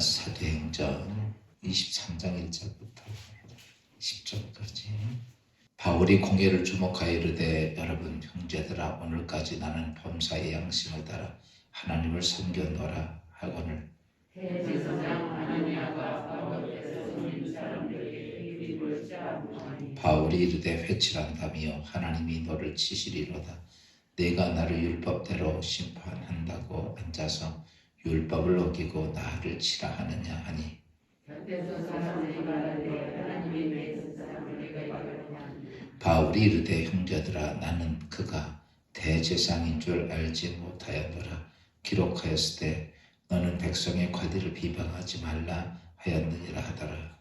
사도행전 23장 1절부터 10절까지. 바울이 공회를 주목하여 이르되 여러분 형제들아 오늘까지 나는 범사의 양심을 따라 하나님을 섬겼노라 하거늘 대제사장 아나니아가 바울에게서 손님 사람들에게 그리스도를 시작하노니 바울이 이르되 회칠한다며 하나님이 너를 치시리로다. 내가 나를 율법대로 심판한다고 앉아서 율법을 어기고 나를 치라 하느냐 하니 곁에서 사람들이 말하되 하나님이 내 사람을 내가 이기느냐 바울이 이르되 형제들아 나는 그가 대제사장인 줄 알지 못하였노라. 기록하였을 때 너는 백성의 과리를 비방하지 말라 하였느니라 하더라.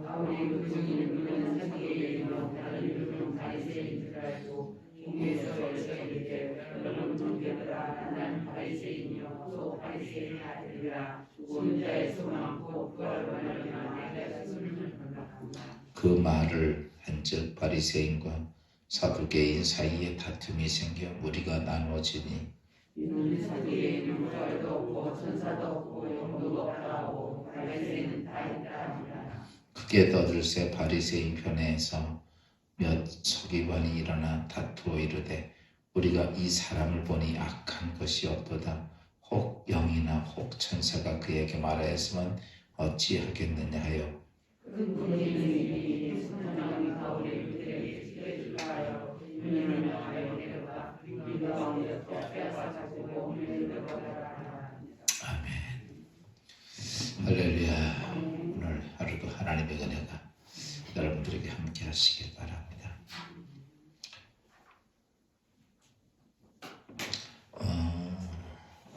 바울이 그 중에는 그는 사기에 이르러 다른 율법 바리새인들 알고 공회에서 이르되 여러분 형제들아 나는 바리새인이요 또 바리새인의 아들이라 손자의 소망고 부활로 말미암아 내가 스스로를 건강한다. 그 말을 한즉 바리새인과 사두개인 사이에 다툼이 생겨 무리가 나누어지니 이는 사기에 부활도 없고 천사도 없고 영도도 없다고 바리새인은 다 있다 하니라. 크게 떠들새 바리새인 편에서 몇 서기관이 일어나 다투어 이르되 우리가 이 사람을 보니 악한 것이 없도다. 혹 영이나 혹 천사가 그에게 말하였으면 어찌하겠느냐 하여 그분이 성령이 바울의 그들에게 지켜주라 하여 유명을 명하여 내려가 우리 가운데 또 빼앗아가지고 오늘 내려가라. 아멘. 할렐루야. 오늘 하루도 하나님의 은혜가 여러분들에게 함께 하시길 바랍니다.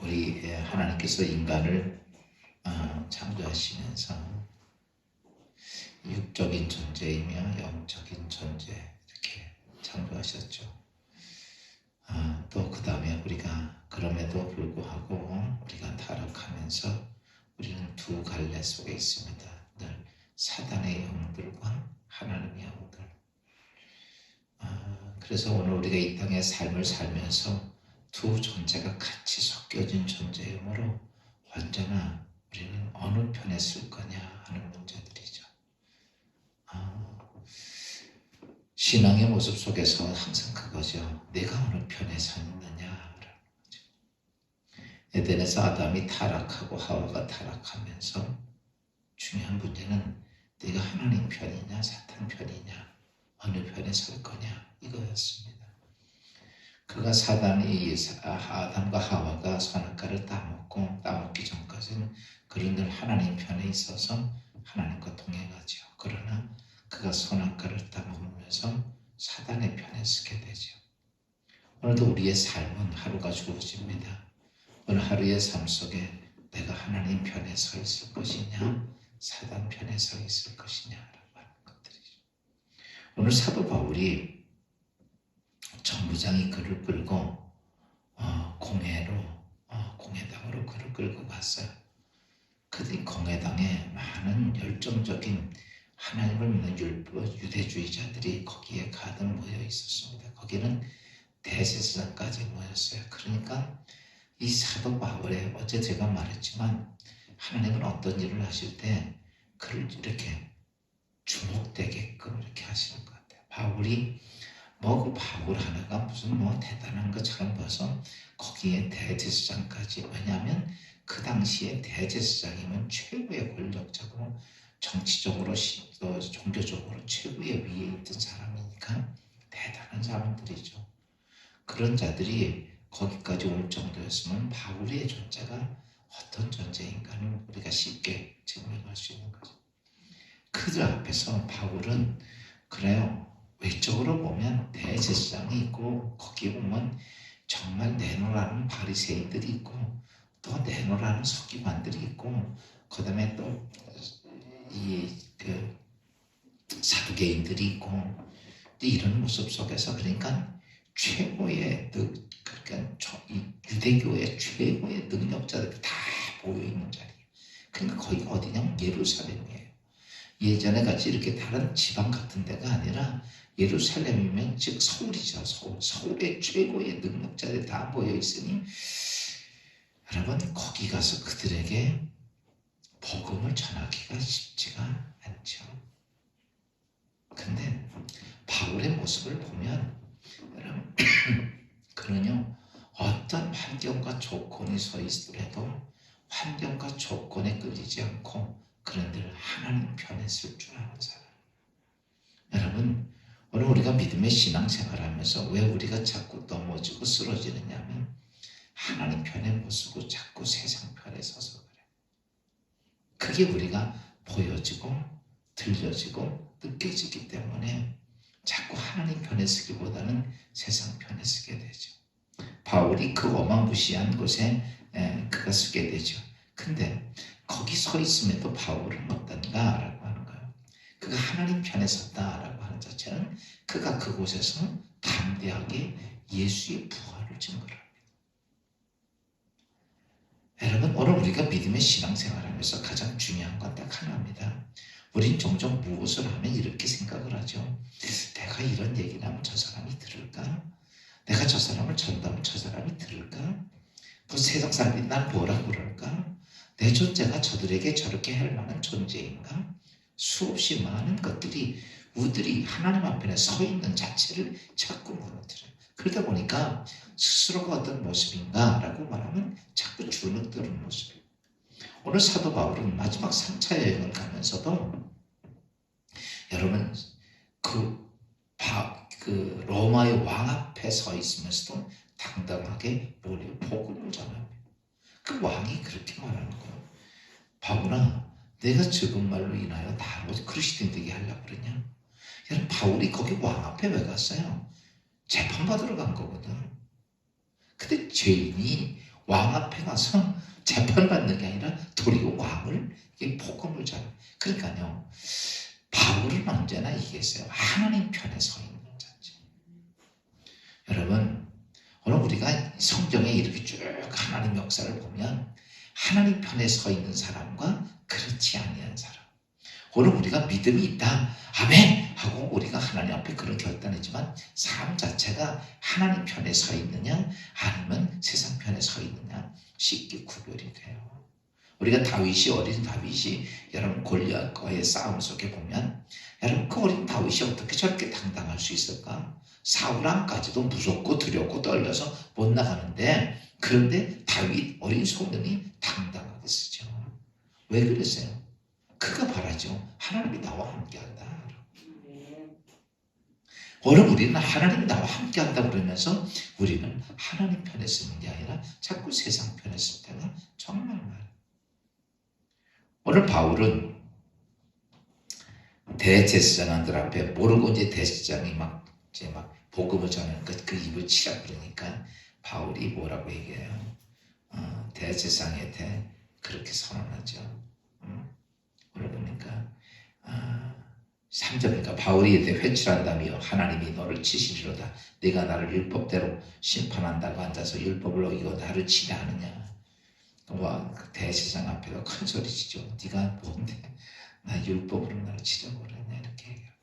우리 하나님께서 인간을 창조하시면서 육적인 존재이며 영적인 존재 이렇게 창조하셨죠. 또 그 다음에 우리가 그럼에도 불구하고 우리가 타락하면서 우리는 두 갈래 속에 있습니다. 늘 사단의 영들과 하나님의 영들. 그래서 오늘 우리가 이 땅의 삶을 살면서 두 존재가 같이 섞여진 존재이므로 언제나 우리는 어느 편에 쓸 거냐 하는 문제들이죠. 신앙의 모습 속에서 항상 그거죠. 내가 어느 편에 서 있느냐라는 거죠. 에덴에서 아담이 타락하고 하와가 타락하면서 중요한 문제는 내가 하나님 편이냐 사탄 편이냐 어느 편에 설 거냐 이거였습니다. 그가 사단이 아담과 하와가 선악과를 따먹기 전까지는 그는 늘 하나님 편에 있어서 하나님과 동행하죠. 그러나 그가 선악과를 따먹으면서 사단의 편에 서게 되죠. 오늘도 우리의 삶은 하루가 주어집니다. 오늘 하루의 삶 속에 내가 하나님 편에 서 있을 것이냐 사단 편에 서 있을 것이냐라고 하는 것들이죠. 오늘 사도 바울이 전부장이 그를 끌고 공회당으로 그를 끌고 갔어요. 그들이 공회당에 많은 열정적인 하나님을 믿는 유대주의자들이 거기에 가득 모여 있었습니다. 거기는 대제사장까지 모였어요. 그러니까 이 사도 바울의 어제 제가 말했지만 하나님은 어떤 일을 하실 때 그를 이렇게 주목되게끔 이렇게 하시는 것 같아요. 바울이 그 바울 하나가 무슨 대단한 것처럼 봐서 거기에 대제사장까지. 왜냐하면 그 당시에 대제사장이면 최고의 권력자고 정치적으로 또 종교적으로 최고의 위에 있던 사람이니까 대단한 사람들이죠. 그런 자들이 거기까지 올 정도였으면 바울의 존재가 어떤 존재인가는 우리가 쉽게 증명할 수 있는 거죠. 그들 앞에서 바울은 그래요. 외적으로 보면 대제사장이 있고 거기 보면 정말 내노라는 바리새인들이 있고 또 내노라는 서기관들이 있고 그 다음에 또 그 사두개인들이 있고 이런 모습 속에서 그러니까 최고의 그러니까 유대교의 최고의 능력자들이 다 모여 있는 자리예요. 그러니까 거기가 어디냐면 예루살렘이에요. 예전에 같이 이렇게 다른 지방 같은 데가 아니라 예루살렘이면 즉 서울이죠. 서울의 최고의 능력자들이 다 모여 있으니 여러분 거기 가서 그들에게 복음을 전하기가 쉽지가 않죠. 근데 바울의 모습을 보면 여러분 그는요 어떤 환경과 조건이 서 있더라도 환경과 조건에 끌리지 않고 그런 늘 하나님 편에 설 줄 아는 사람. 여러분 오늘 우리가 믿음의 신앙생활을 하면서 왜 우리가 자꾸 넘어지고 쓰러지느냐 하면 하나님 편에 못 서고 자꾸 세상 편에 서서 그래. 그게 우리가 보여지고 들려지고 느껴지기 때문에 자꾸 하나님 편에 서기보다는 세상 편에 서게 되죠. 바울이 그 어마무시한 곳에 그가 서게 되죠. 근데 거기 서 있음에도 바울은 어떤가 라고 하는 거예요. 그가 하나님 편에 섰다라고 하는 자체는 그가 그곳에서 담대하게 예수의 부활을 증거합니다. 여러분 오늘 우리가 믿음의 신앙생활을 하면서 가장 중요한 건 딱 하나입니다. 우린 종종 무엇을 하면 이렇게 생각을 하죠. 내가 이런 얘기를 하면 저 사람이 들을까? 내가 저 사람을 전도하면 저 사람이 들을까? 뭐 세상 사람들이 날 뭐라 그럴까? 내 존재가 저들에게 저렇게 할 만한 존재인가? 수없이 많은 것들이 우리들이 하나님 앞에 서 있는 자체를 자꾸 무너뜨려요. 그러다 보니까 스스로가 어떤 모습인가 라고 말하면 자꾸 주눅드는 모습이에요. 오늘 사도 바울은 마지막 3차 여행을 가면서도 여러분 그 로마의 왕 앞에 서 있으면서도 당당하게 복음을 전합니다. 그 왕이 그렇게 말하는 거예요. 바울아 내가 적은 말로 인하여 다 그리스도인 되게 하려고 그러냐? 여러분 바울이 거기 왕 앞에 왜 갔어요? 재판받으러 간 거거든. 근데 죄인이 왕 앞에 가서 재판받는 게 아니라 도리어 왕을 복음을 전해. 그러니까요 바울은 언제나 이겼어요. 하나님 편에 서 있는 자체. 여러분 오늘 우리가 성경에 이렇게 쭉 하나님 역사를 보면 하나님 편에 서 있는 사람과 그렇지 아니한 사람. 오늘 우리가 믿음이 있다. 아멘! 하고 우리가 하나님 앞에 그런 결단했지만 삶 자체가 하나님 편에 서 있느냐 아니면 세상 편에 서 있느냐 쉽게 구별이 돼요. 우리가 어린 다윗이 여러분 골리앗과의 싸움 속에 보면 여러분 그 어린 다윗이 어떻게 저렇게 당당할 수 있을까? 사울 왕까지도 무섭고 두렵고 떨려서 못 나가는데 그런데 다윗 어린 소년이 당당하게 쓰죠. 왜 그랬어요? 그가 바라죠. 하나님이 나와 함께한다. 오늘 우리는 하나님이 나와 함께한다 그러면서 우리는 하나님 편에 쓰는 게 아니라 자꾸 세상 편에 쓸 때가 정말 많아요. 오늘 바울은 대제사장들 앞에 모르고 이제 대제사장이 막 복음을 전하니까 그 입을 치라 그러니까 바울이 뭐라고 얘기해요? 대제사장한테 그렇게 선언하죠. 오늘 보니까 3절이니까 바울이 이때 회칠한다며 하나님이 너를 치시리로다. 네가 나를 율법대로 심판한다고 앉아서 율법을 어기고 나를 치려 하느냐. 대제사장 앞에서 큰 소리 치죠. 네가 뭔데 나 율법으로 나를 치려고 그러냐 이렇게 얘기하고.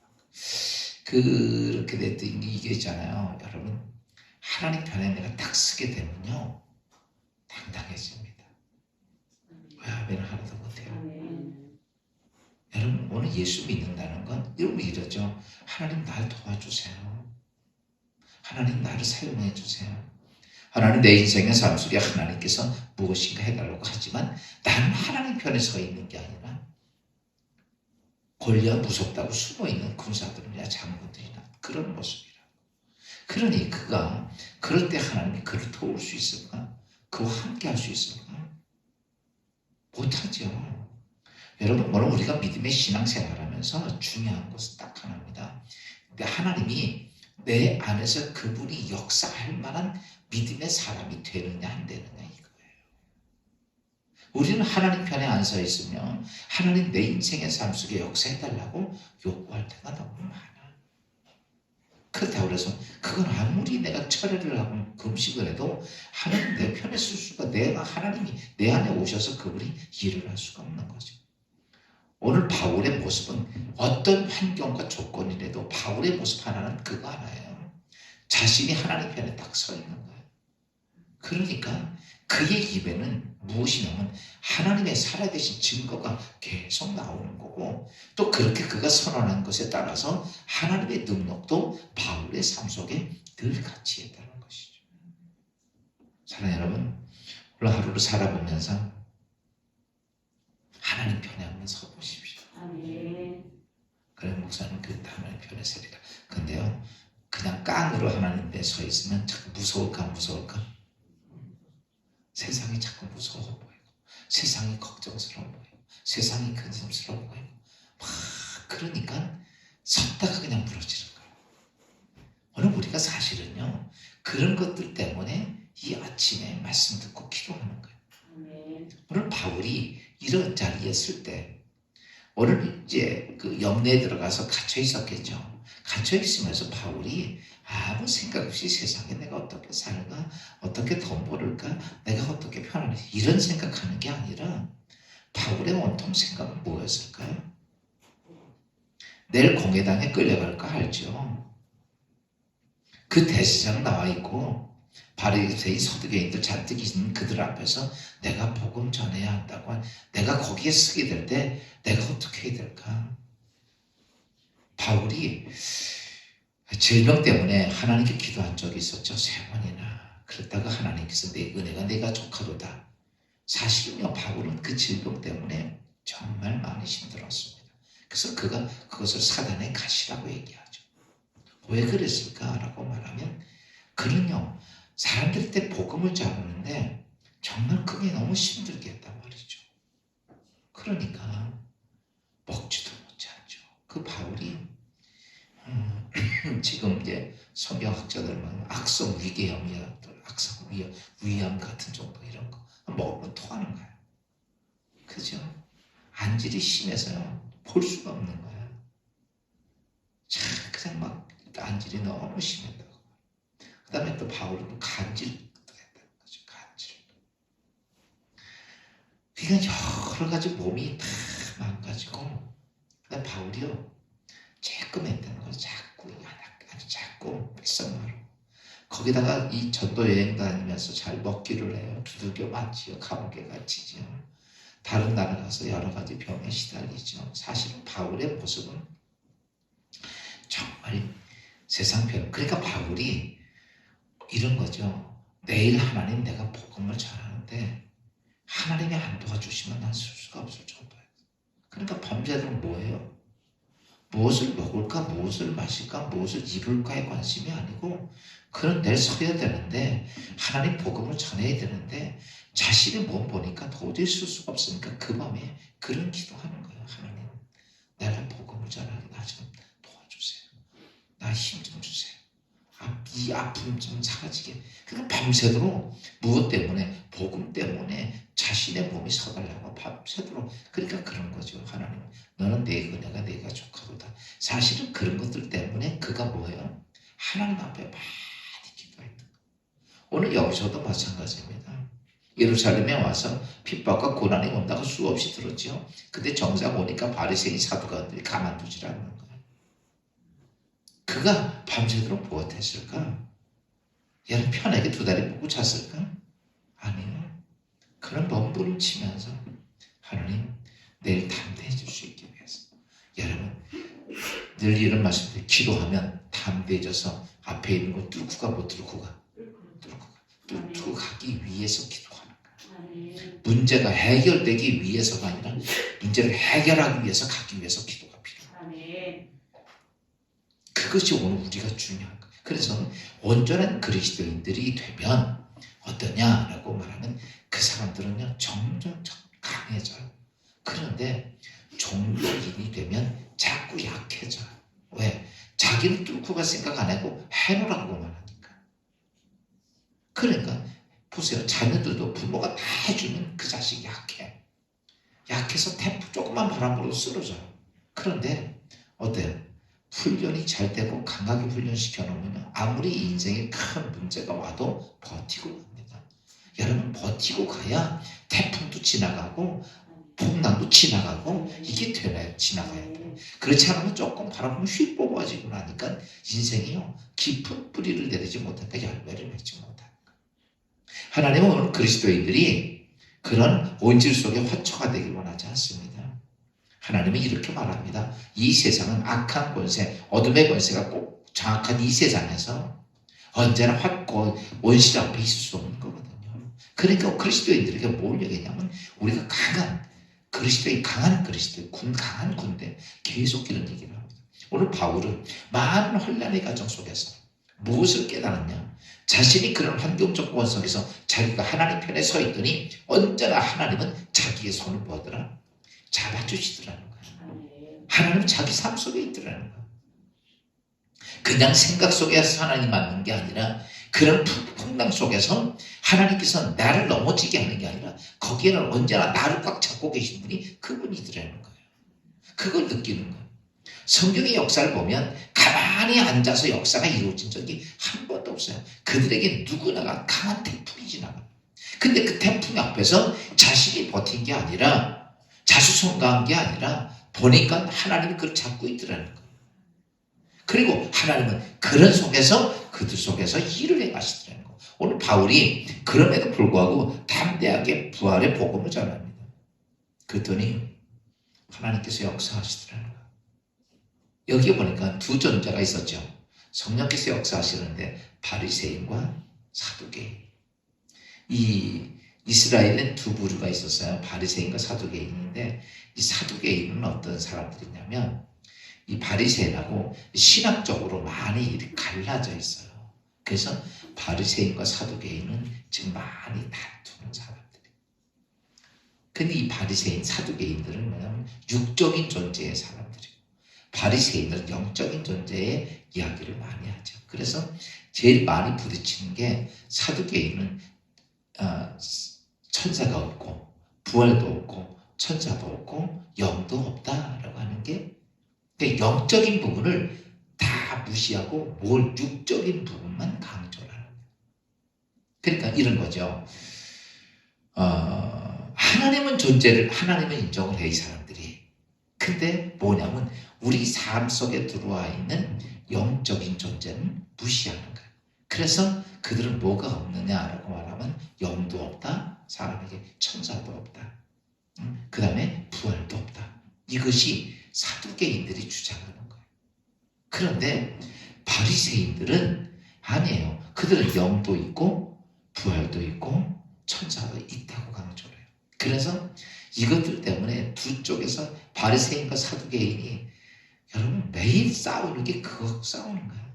그렇게 됐더니 이게 있잖아요. 여러분 하나님 편에 내가 딱 쓰게 되면요 당당해집니다. 왜 아멘을 하나도 못해요? 여러분 오늘 예수 믿는다는 건 여러분 이러죠. 하나님 날 도와주세요. 하나님 나를 사용해 주세요. 하나님 내 인생의 삶 속에 하나님께서 무엇인가 해달라고 하지만 나는 하나님 편에 서 있는 게 아니라 골리앗 무섭다고 숨어있는 군사들이나 장군들이나 그런 모습이라. 그러니 그가 그럴 때 하나님이 그를 도울 수 있을까? 그와 함께 할 수 있을까? 못하죠. 여러분 오늘 우리가 믿음의 신앙생활을 하면서 중요한 것은 딱 하나입니다. 하나님이 내 안에서 그분이 역사할 만한 믿음의 사람이 되느냐 안 되느냐 이거예요. 우리는 하나님 편에 안 서 있으면 하나님 내 인생의 삶 속에 역사해달라고 요구할 때가 너무 많아. 그렇다고 해서 그건 아무리 내가 철회를 하고 금식을 해도 하나님 내 편에 쓸 수가 하나님이 내 안에 오셔서 그분이 일을 할 수가 없는 거죠. 오늘 바울의 모습은 어떤 환경과 조건이라도 바울의 모습 하나는 그거 하나예요. 자신이 하나님 편에 딱 서 있는 거예요. 그러니까 그의 입에는 무엇이냐면 하나님의 살아계신 증거가 계속 나오는 거고, 또 그렇게 그가 선언한 것에 따라서 하나님의 능력도 바울의 삶 속에 늘 같이 있다는 것이죠. 사랑하는 여러분, 오늘 하루를 살아보면서 하나님 편에 한번 서보십시오. 아멘. 그래, 목사님 그 하나님 편에 서리라. 근데요, 그냥 깡으로 하나님 편에 서 있으면 자꾸 무서울까 안 무서울까? 세상이 자꾸 무서워 보이고, 세상이 걱정스러워 보이고, 세상이 근심스러워 보이고, 막 그러니까 섰다가 그냥 부러지는 거예요. 오늘 우리가 사실은요, 그런 것들 때문에 이 아침에 말씀 듣고 기도하는 거예요. 아멘. 오늘 바울이 이런 자리에 있을 때, 오늘 이제 그 영내에 들어가서 갇혀 있었겠죠. 갇혀 있으면서 바울이 아무 생각 없이 세상에 내가 어떻게 살까, 어떻게 돈 벌을까, 내가 어떻게 편안해, 이런 생각하는 게 아니라 바울의 온통 생각은 뭐였을까요? 내일 공회당에 끌려갈까 알죠. 그 대제사장 나와 있고 바리새인 서두개인들 잔뜩 있는 그들 앞에서 내가 복음 전해야 한다고, 내가 거기에 서게 될 때 내가 어떻게 해야 될까? 바울이 질병 때문에 하나님께 기도한 적이 있었죠. 3번이나. 그랬다가 하나님께서 내 은혜가 내가 족하도다. 사실은요, 바울은 그 질병 때문에 정말 많이 힘들었습니다. 그래서 그가 그것을 사단의 가시라고 얘기하죠. 왜 그랬을까라고 말하면, 그는요, 사람들한테 복음을 전하는데 정말 그게 너무 힘들게 했단 말이죠. 그러니까 먹지도 못하죠. 그 바울이 지금 이제 성경학자들은 악성 위궤양이야, 악성 위암 같은 정도 이런 거 먹으면 토하는 거야. 그죠? 안질이 심해서요, 볼 수가 없는 거야. 참 그냥 막 안질이 너무 심했다고. 그 다음에 또 바울은 간질도 했다는 거죠. 간질. 그러니까 여러 가지 몸이 다 망가지고, 그다음 바울이요, 쬐끔했다는 거죠. 자꾸 뱃속마루. 거기다가 이 전도 여행 다니면서 잘 먹기를 해요. 두들겨 맞지요. 감옥에 갇히지요. 다른 나라 가서 여러 가지 병에 시달리죠. 사실은 바울의 모습은 정말 세상 병. 그러니까 바울이 이런 거죠. 내일 하나님 내가 복음을 전하는데 하나님이 안 도와주시면 난 쓸 수가 없을 정도예요. 그러니까 범죄들은 뭐예요? 무엇을 먹을까, 무엇을 마실까, 무엇을 입을까에 관심이 아니고, 그런 내일 서야 되는데, 하나님 복음을 전해야 되는데, 자신의 몸 보니까 도저히 쓸 수가 없으니까 그 밤에 그런 기도하는 거예요. 하나님, 나를 복음을 전하게 나 좀 도와주세요. 나 힘 좀 주세요. 이 아픔 좀 사라지게. 그러니까 밤새도록 무엇 때문에? 복음 때문에 자신의 몸이 서달라고 밤새도록. 그러니까 그런 거죠. 하나님, 너는 내 은혜가 내가 족하도다. 사실은 그런 것들 때문에 그가 뭐예요? 하나님 앞에 많이 기도했던 거예요. 오늘 여기서도 마찬가지입니다. 예루살렘에 와서 핍박과 고난이 온다고 수없이 들었죠. 근데 정작 오니까 바리새인 사두가들이 가만두질 않는 거예요. 그가 밤새도록 무엇했을까? 얘는 편하게 두 다리 뻗고 잤을까? 아니요. 그런 몸부림 치면서 하나님, 내일 담대해 줄 수 있게 위해서. 여러분, 늘 이런 말씀드려요. 기도하면 담대해져서 앞에 있는 거 뚫고 가, 못 뚫고 가? 뚫고 가기 위해서 기도하는 거야. 문제가 해결되기 위해서가 아니라 문제를 해결하기 위해서 가기 위해서 기도가 필요해. 그것이 오늘 우리가 중요한 거예요. 그래서 온전한 그리스도인들이 되면 어떠냐라고 말하면, 그 사람들은요, 점점 강해져요. 그런데 종교인이 되면 자꾸 약해져요. 왜? 자기는 뚫고 갈 생각 안 하고 해놓으라고만 하니까. 그러니까 보세요. 자녀들도 부모가 다 해주면 그 자식이 약해. 약해서 태프 조그만 바람 불어도 쓰러져요. 그런데 어때요? 훈련이 잘 되고 강하게 훈련시켜 놓으면 아무리 인생에 큰 문제가 와도 버티고 갑니다. 여러분, 버티고 가야 태풍도 지나가고 풍랑도 지나가고 이게 되나요? 지나가야 돼요. 그렇지 않으면 조금 바라보면 휙 뽑아지고 나니까 인생이요, 깊은 뿌리를 내리지 못하니까 열매를 맺지 못하는 거예요. 하나님은 오늘 그리스도인들이 그런 본질 속에 화초가 되길 원하지 않습니다. 하나님은 이렇게 말합니다. 이 세상은 악한 권세, 어둠의 권세가 꼭 장악한 이 세상에서 언제나 확고 원실 앞에 있을 수 없는 거거든요. 그러니까 그리스도인들에게 뭘 얘기하냐면 우리가 강한 그리스도의 강한 그리스도의 강한 군대 계속 이런 얘기를 합니다. 오늘 바울은 많은 혼란의 과정 속에서 무엇을 깨달았냐? 자신이 그런 환경 조건 속에서 자기가 하나님 편에 서 있더니 언제나 하나님은 자기의 손을 뭐더라? 잡아주시더라는 거예요. 하나님은 자기 삶 속에 있더라는 거예요. 그냥 생각 속에서 하나님 만난 게 아니라 그런 풍랑 속에서 하나님께서 나를 넘어지게 하는 게 아니라 거기에는 언제나 나를 꽉 잡고 계신 분이 그분이더라는 거예요. 그걸 느끼는 거예요. 성경의 역사를 보면 가만히 앉아서 역사가 이루어진 적이 한 번도 없어요. 그들에게 누구나가 강한 태풍이 지나가요. 근데 그 태풍 앞에서 자신이 버틴 게 아니라 자수성가한 게 아니라 보니까 하나님이 그걸 잡고 있더라는 거예요. 그리고 하나님은 그런 속에서 그들 속에서 일을 행하시더라는 거예요. 오늘 바울이 그럼에도 불구하고 담대하게 부활의 복음을 전합니다. 그랬더니 하나님께서 역사하시더라는 거예요. 여기 보니까 두 존재가 있었죠. 성령께서 역사하시는데 바리새인과 사두개인. 이 이스라엘엔 두 부류가 있었어요. 바리새인과 사두개인인데 이 사두개인은 어떤 사람들이냐면 이 바리새인하고 신학적으로 많이 이렇게 갈라져 있어요. 그래서 바리새인과 사두개인은 지금 많이 다투는 사람들이에요. 근데 이 바리새인, 사두개인들은 뭐냐면 육적인 존재의 사람들이에요. 바리새인은 영적인 존재의 이야기를 많이 하죠. 그래서 제일 많이 부딪히는 게 사두개인은 천사가 없고 부활도 없고 천사도 없고 영도 없다라고 하는 게 그러니까 영적인 부분을 다 무시하고 뭘 육적인 부분만 강조를 하는 거예요. 그러니까 이런 거죠. 하나님은 존재를 하나님은 인정을 해 이 사람들이. 근데 뭐냐면 우리 삶 속에 들어와 있는 영적인 존재는 무시하는 거예요. 그래서 그들은 뭐가 없느냐라고 말하면 영도 없다. 사람에게 천사도 없다. 그 다음에 부활도 없다. 이것이 사두개인들이 주장하는 거예요. 그런데 바리새인들은 아니에요. 그들은 영도 있고 부활도 있고 천사도 있다고 강조를 해요. 그래서 이것들 때문에 두 쪽에서 바리새인과 사두개인이 여러분 매일 싸우는 게 그거 싸우는 거예요.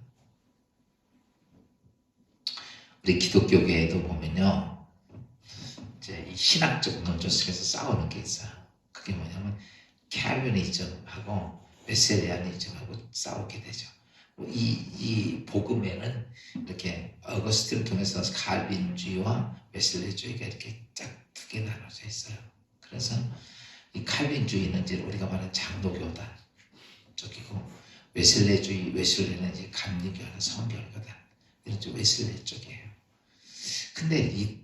우리 기독교계에도 보면요, 이제 이 신학적 논조 속에서 싸우는 게 있어요. 그게 뭐냐면 캘빈이즘하고 웨슬리아니즘하고 싸우게 되죠. 이 복음에는 이렇게 어거스틴을 통해서 칼빈주의와 웨슬리주의가 이렇게 쫙 두 개 나눠져 있어요. 그래서 이 칼빈주의는 이제 우리가 말하는 장로교다 쪽이고, 웨슬리는 이제 감리교나 성결교다 이런 쪽 웨슬리 쪽이에요. 근데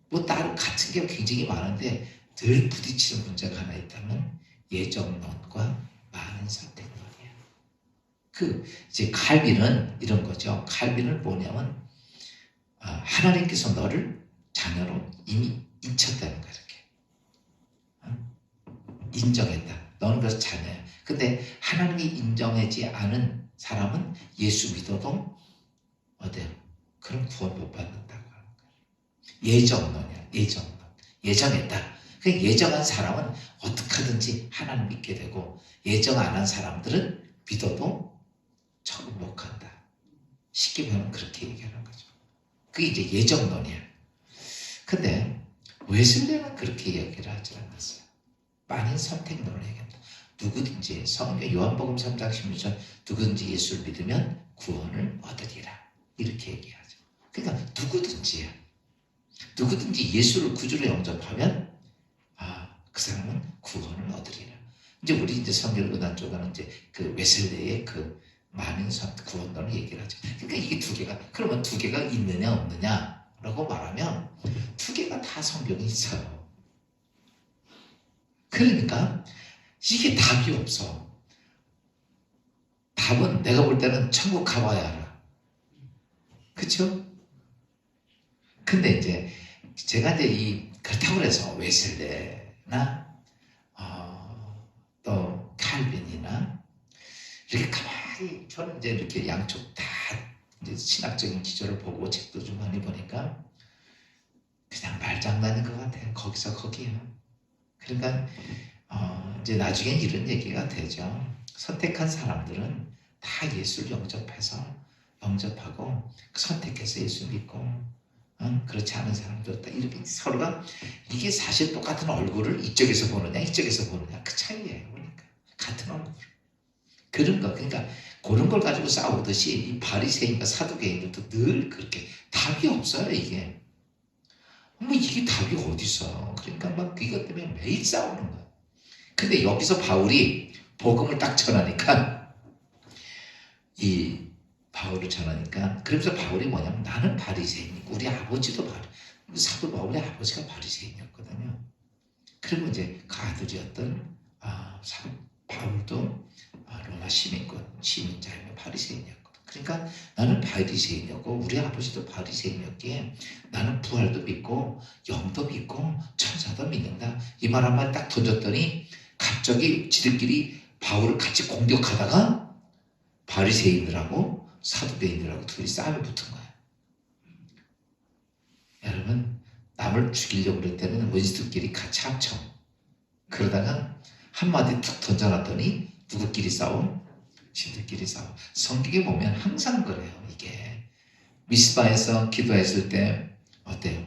뭐 다른 같은 게 굉장히 많은데 늘 부딪히는 문제가 하나 있다면 예정론과 많은 선택론이에요. 이제 칼빈은 이런 거죠. 칼빈은 뭐냐면 하나님께서 너를 자녀로 이미 인쳤다는 거야. 이렇게 인정했다. 너는 그래서 자녀야. 근데 하나님이 인정하지 않은 사람은 예수 믿어도 어때요? 그럼 구원 못 받는다고 하는 거예요. 예정론이야. 예정론. 예정했다. 그 예정한 사람은 어떻게 하든지 하나님 믿게 되고, 예정 안 한 사람들은 믿어도 천국 못 간다. 쉽게 보면 그렇게 얘기하는 거죠. 그게 이제 예정론이야. 근데 웨슬리는 그렇게 이야기를 하지 않았어요. 많은 선택론을 얘기합니다. 누구든지 성경 요한복음 3장 16절 누구든지 예수를 믿으면 구원을 얻으리라. 이렇게 얘기하죠. 그러니까 누구든지요. 누구든지 예수를 구주로 영접하면 그 사람은 구원을 얻으리라. 이제 우리 이제 성결교단 쪽은 이제 그 웨슬리의 그 많은 구원론을 얘기를 하죠. 그러니까 이게 두 개가, 그러면 두 개가 있느냐 없느냐라고 말하면 두 개가 다 성경에 있어요. 그러니까 이게 답이 없어. 답은 내가 볼 때는 천국 가봐야 알아. 그쵸? 근데 이제 제가 이제 그렇다고 해서 웨슬레나 또 칼빈이나 이렇게 가만히 저는 이제 이렇게 양쪽 다 이제 신학적인 기조를 보고 책도 좀 많이 보니까 그냥 말장난인 것 같아요. 거기서 거기요. 그러니까 이제 나중엔 이런 얘기가 되죠. 선택한 사람들은 다 예수를 영접하고 선택해서 예수 믿고 그렇지 않은 사람도 다 이렇게 서로가 이게 사실 똑같은 얼굴을 이쪽에서 보느냐 이쪽에서 보느냐 그 차이예요. 그러니까 같은 얼굴 그런 거 그러니까 그런 걸 가지고 싸우듯이 이 바리새인과 사두개인들도 늘 그렇게 답이 없어요. 이게 뭐 이게 답이 어디 있어. 그러니까 막 이것 때문에 매일 싸우는 거야. 근데 여기서 바울이 복음을 딱 전하니까 그러면서 바울이 뭐냐면 나는 바리새인이고 우리 아버지도 사도 바울의 아버지가 바리새인이었거든요. 그리고 이제 그 아들이었던 바울도 로마 시민자이며 바리새인이었거든. 그러니까 나는 바리새인이었고 우리 아버지도 바리새인이었기에 나는 부활도 믿고 영도 믿고 천사도 믿는다. 이 말 한마디 딱 던졌더니 갑자기 지들끼리 바울을 같이 공격하다가 바리새인들하고 사두개인들하고 둘이 싸움에 붙은 거야. 여러분 남을 죽이려고 그럴 때는 원수들끼리 같이 합쳐. 그러다가 한마디 툭 던져놨더니 누구끼리 싸워? 지들끼리 싸워. 성경에 보면 항상 그래요. 이게 미스바에서 기도했을 때 어때요?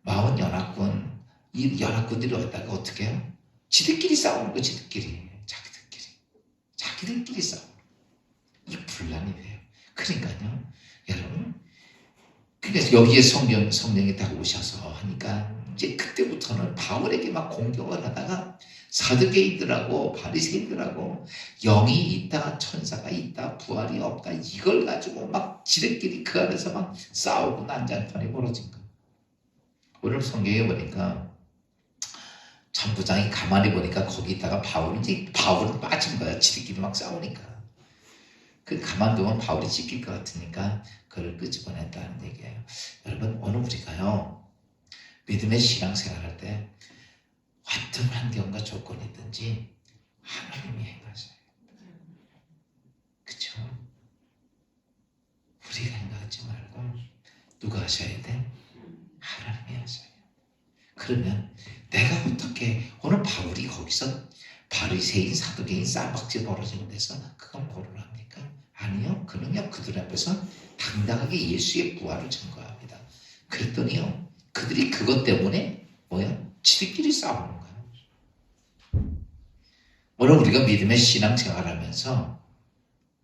40 이 연합군들이 왔다가 어떻게 해요? 지들끼리 싸우는 거 지들끼리 자기들끼리 싸워. 이 분란이 돼요. 그러니까요, 여러분. 그래서 여기에 성령이 딱 오셔서 하니까 이제 그때부터는 바울에게 막 공격을 하다가 사두개인들하고 바리새인들하고 영이 있다, 천사가 있다, 부활이 없다 이걸 가지고 막 지들끼리 그 안에서 막 싸우고 난장판이 벌어진 거예요. 오늘 성경에 보니까 전부장이 가만히 보니까 거기다가 바울은 빠진 거야. 지들끼리 막 싸우니까. 그 가만두면 바울이 찢길 것 같으니까 그를 끄집어냈다는 얘기예요. 여러분 오늘 우리가요 믿음의 신앙생활할 때 어떤 환경과 조건이든지 하나님이 행하셔요. 그쵸? 우리가 행하지 말고 누가 하셔야 돼? 하나님이 하셔요. 그러면 내가 어떻게 오늘 바울이 거기서 바리새인 사두개인 쌀박질 벌어지는 데서 그건 뭐를 합니까? 아니요. 그는요 그들 앞에서 당당하게 예수의 부활을 증거합니다. 그랬더니요 그들이 그것 때문에 지들끼리 싸우는 거예요. 오늘 우리가 믿음의 신앙생활하면서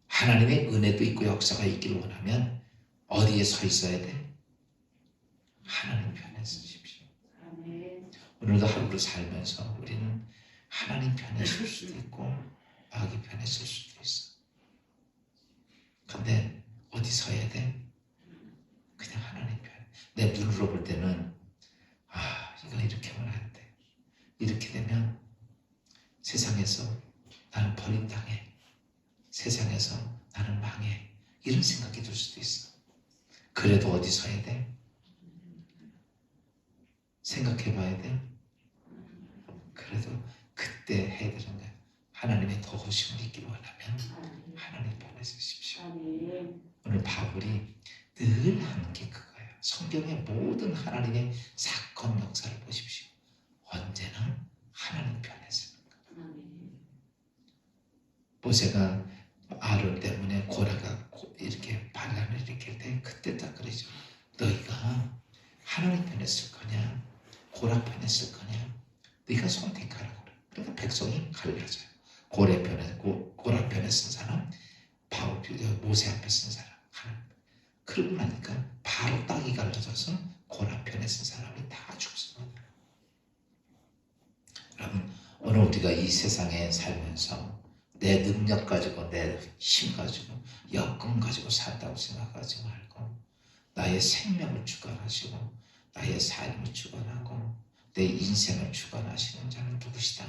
하나님의 은혜도 있고 역사가 있기를 원하면 어디에 서 있어야 돼? 하나님 편에 서십시오. 오늘도 하루를 살면서 우리는 하나님 편에 설 수도 있고 마귀 편에 설 수도 있어. 근데 어디 서야 돼? 그냥 하나님 편. 내 눈으로 볼 때는 이거 이렇게 하면 안 돼. 이렇게 되면 세상에서 나는 버림당해. 세상에서 나는 망해. 이런 생각이 들 수도 있어. 그래도 어디 서야 돼? 생각해 봐야 돼. 그래도 그때 해야 되는 거야. 하나님의 도우심을 있기를 원하면 하나님 편에 서십시오. 오늘 바울이 늘 하는 게 그거예요. 성경의 모든 하나님의 사건 역사를 보십시오. 언제나 하나님 편에 서는 거예요. 모세가 아론 때문에 고라가 이렇게 반란을 일으킬 때 그때 딱 그러죠. 너희가 하나님 편에 쓸 거냐 고라 편에 쓸 거냐 네가 선택하라고 그래. 그러니까 백성이 갈라져요. 고라 편에 쓴 사람, 모세 앞에 쓴 사람. 그러고 나니까 바로 땅이 갈라져서 고라 편에 쓴 사람이 다 죽습니다. 여러분 오늘 우리가 이 세상에 살면서 내 능력 가지고 내 힘 가지고 여건 가지고 산다고 생각하지 말고 나의 생명을 주관하시고 나의 삶을 주관하고 내 인생을 주관하시는 자는 누구시다?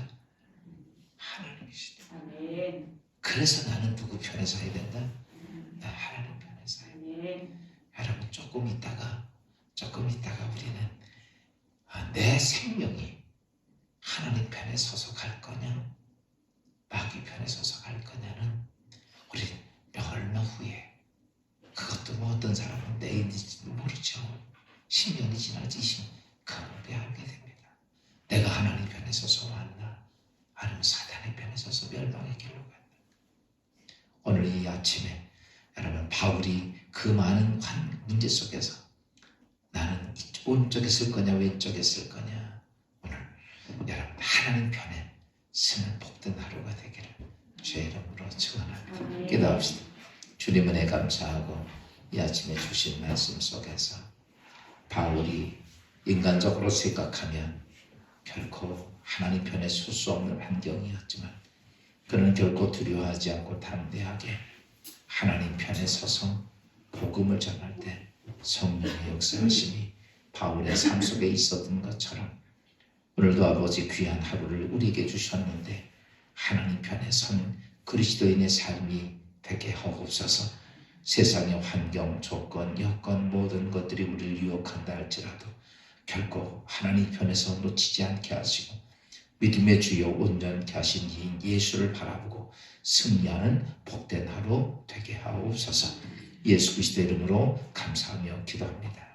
하나님이시다. 그래서 나는 누구 편에 서야 된다? 나 하나님 편에 서야 된다. 여러분 조금 있다가 우리는 내 생명이 하나님 편에 서서 갈 거냐, 마귀 편에 서서 갈 거냐는 우리 얼마 후에, 그것도 뭐 어떤 사람은 내일인지도 모르죠. 10년이 지나지 그때 알게 됩니다. 내가 하나님 편에 서서 왔나, 아니면 사단의 편에 서서 멸망의 길로 갔나. 오늘 이 아침에 여러분, 바울이 그 많은 문제 속에서 나는 오른쪽에 쓸 거냐 왼쪽에 쓸 거냐, 오늘 여러분 하나님 편에 쓰는 복된 하루가 되기를 주의 이름으로 축원합니다. 기도합시다. 주님 은혜 감사하고 이 아침에 주신 말씀 속에서 바울이 인간적으로 생각하면 결코 하나님 편에 설 수 없는 환경이었지만 그는 결코 두려워하지 않고 담대하게 하나님 편에 서서 복음을 전할 때 성령의 역사하심이 바울의 삶 속에 있었던 것처럼 오늘도 아버지 귀한 하루를 우리에게 주셨는데 하나님 편에 선 그리스도인의 삶이 되게 하옵소서. 세상의 환경, 조건, 여건 모든 것들이 우리를 유혹한다 할지라도 결코 하나님 편에서 놓치지 않게 하시고 믿음의 주요 온전케 하신 이인 예수를 바라보고 승리하는 복된 하루 되게 하옵소서. 예수 그리스도의 이름으로 감사하며 기도합니다.